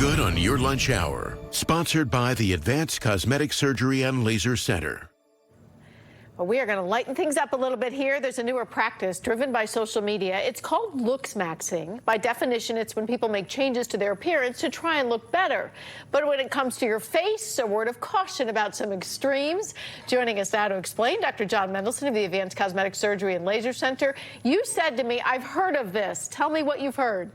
Good on your lunch hour. Sponsored by the Advanced Cosmetic Surgery and Laser Center. Well, we are going to lighten things up a little bit here. There's a newer practice driven by social media. It's called LooksMaxing. By definition, it's when people make changes to their appearance to try and look better. But when it comes to your face, a word of caution about some extremes. Joining us now to explain, Dr. John Mendelson of the Advanced Cosmetic Surgery and Laser Center. You said to me, I've heard of this. Tell me what you've heard.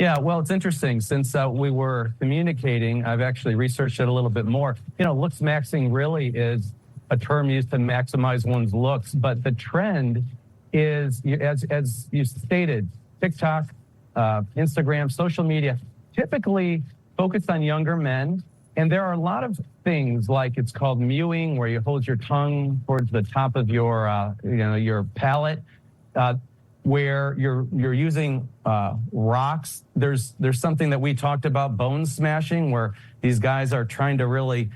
Yeah, well, it's interesting. Since we were communicating, I've actually researched it a little bit more. You know, LooksMaxing really is a term used to maximize one's looks, but the trend is, as you stated, TikTok, Instagram, social media, typically focused on younger men. And there are a lot of things, like it's called mewing, where you hold your tongue towards the top of your, your palate, where you're using rocks. There's something that we talked about, bone smashing, where these guys are trying to really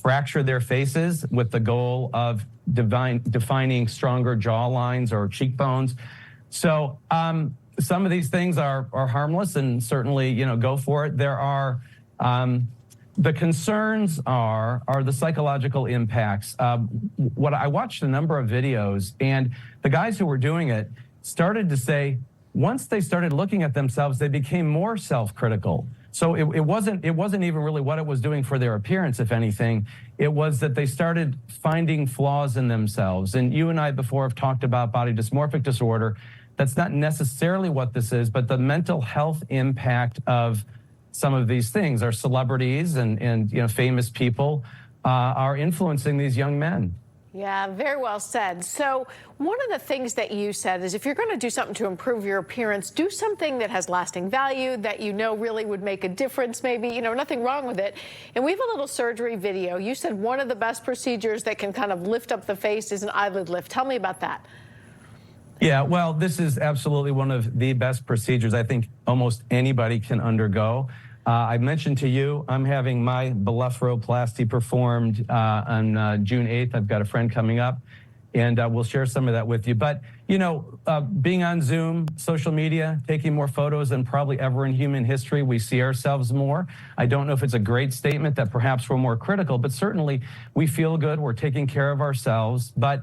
fracture their faces with the goal of defining stronger jaw lines or cheekbones. So some of these things are harmless, and certainly, go for it. There are the concerns are the psychological impacts. What I watched a number of videos, and the guys who were doing it started to say, once they started looking at themselves, they became more self-critical. So it wasn't even really what it was doing for their appearance, if anything. It was that they started finding flaws in themselves. And you and I before have talked about body dysmorphic disorder. That's not necessarily what this is, but the mental health impact of some of these things. Our celebrities and famous people are influencing these young men. Yeah, very well said. So one of the things that you said is if you're going to do something to improve your appearance, do something that has lasting value, that really would make a difference, maybe, nothing wrong with it. And we have a little surgery video. You said one of the best procedures that can kind of lift up the face is an eyelid lift. Tell me about that. Yeah, well, this is absolutely one of the best procedures I think almost anybody can undergo. I mentioned to you, I'm having my blepharoplasty performed on June 8th. I've got a friend coming up, and we'll share some of that with you. But, being on Zoom, social media, taking more photos than probably ever in human history, we see ourselves more. I don't know if it's a great statement that perhaps we're more critical, but certainly we feel good. We're taking care of ourselves. But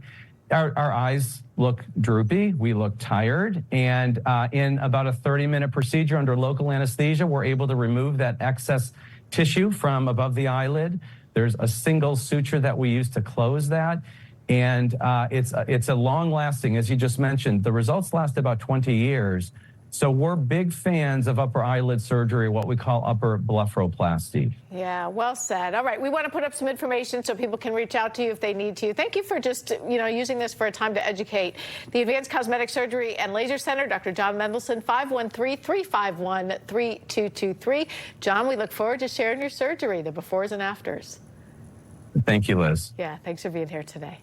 our eyes look droopy, we look tired, and in about a 30-minute procedure under local anesthesia, we're able to remove that excess tissue from above the eyelid. There's a single suture that we use to close that, and it's a long-lasting, as you just mentioned. The results last about 20 years. So we're big fans of upper eyelid surgery, what we call upper blepharoplasty. Yeah, well said. All right, we want to put up some information so people can reach out to you if they need to. Thank you for just, using this for a time to educate. The Advanced Cosmetic Surgery and Laser Center, Dr. John Mendelson, 513-351-3223. John, we look forward to sharing your surgery, the befores and afters. Thank you, Liz. Yeah, thanks for being here today.